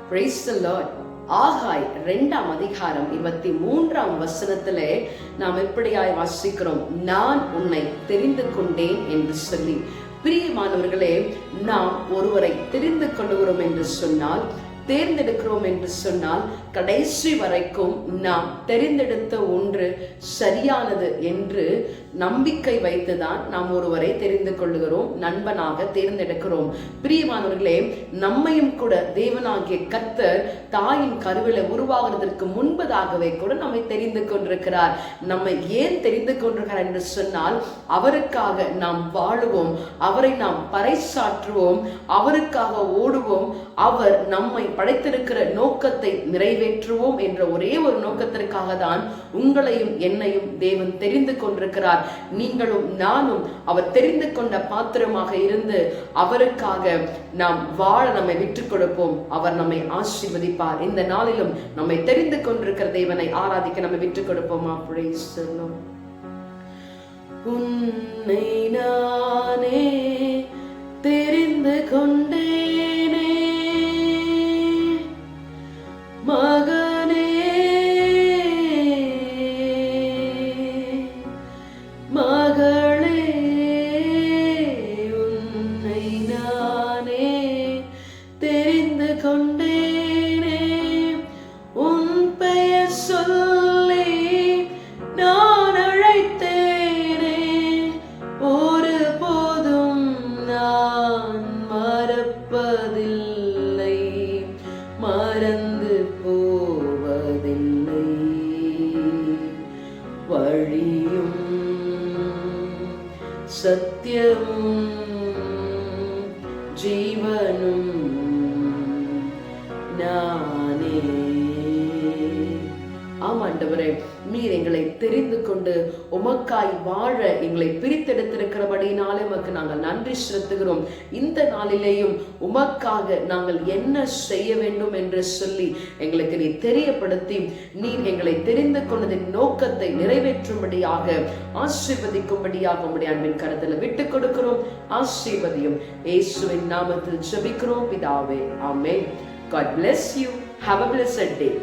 Praise the Lord. ஆகாய் 2ஆம் அதிகாரம் 23ஆம் வசனத்திலே நாம் எப்படியாய் வாசிக்கிறோம், நான் உன்னை தெரிந்து கொண்டேன் என்று சொல்லி. பிரியமானவர்களே, நாம் ஒருவரை தெரிந்து கொள்கிறோம் என்று சொன்னால், தேர்ந்தெடுக்கிறோம் என்று சொன்னால், கடைசி வரைக்கும் நாம் தெரிந்தெடுத்த ஒன்று சரியானது என்று நம்பிக்கை வைத்துதான் நாம் ஒருவரை தெரிந்து கொள்ளுகிறோம், நண்பனாக தேர்ந்தெடுக்கிறோம். பிரியமானவர்களே, நம்மையும் கூட தேவனாகிய கர்த்தர் தாயின் கருவில உருவாகிறதற்கு முன்பதாகவே கூட நம்மை தெரிந்து கொண்டிருக்கிறார். நம்மை ஏன் தெரிந்து கொண்டிருக்கிறார் என்று சொன்னால், அவருக்காக நாம் வாழுவோம், அவரை நாம் பறைசாற்றுவோம், அவருக்காக ஓடுவோம், அவர் நம்மை படைத்திருக்கிற நோக்கத்தை நிறைவேற்றுவோம் என்ற ஒரே ஒரு நோக்கத்திற்காக தான் உங்களையும் என்னையும் தேவன் தெரிந்து கொண்டிருக்கிறார். நீங்களும் நானும் அவர் தெரிந்து கொண்ட பாத்திரமாக இருந்து அவருக்காக நாம் வாழ நம்மை விட்டுக் கொடுப்போம். அவர் நம்மை ஆசீர்வதிப்பார். இந்த நாளிலும் நம்மை தெரிந்து கொண்டிருக்கிற தேவனை ஆராதிக்க நம்மை விட்டுக் கொடுப்போமா? Praise the Lord. உன்னை நானே தெரிந்து கொண்டேனே மகனே, மகளே, உன்னை நானே தெரிந்து கொண்டேனே. உன் பெயர் சொல்லி நான் அழைத்தேனே, ஒரு போதும் நான் மறப்பதில்லை, மறந்து போவதில்லை. வழியும் சத்தியமும் ஜீவனும் நானே. ஆமாண்டவரே, நீர் எங்களை தெரிந்து கொண்டு உமக்காய் வாழ எங்களை பிரித்தெடுத்திருக்கிறபடினாலே உமக்கு நாங்கள் நன்றி செலுத்துகிறோம். இந்த நாளிலேயும் உமக்காக நாங்கள் என்ன செய்ய வேண்டும் என்று சொல்லி எங்களுக்கு நீ தெரியப்படுத்தி, நீர் எங்களை தெரிந்து கொண்டதின் நோக்கத்தை நிறைவேற்றும்படியாக ஆசீர்வதிக்கும்படியாக உம்முடைய அன்பின் கரத்தில் விட்டுக் கொடுக்கிறோம். ஆசீர்வதியும் இயேசுவின் நாமத்தில் ஜெபிக்கிறோம் பிதாவே, ஆமென். God bless you. Have a blessed day.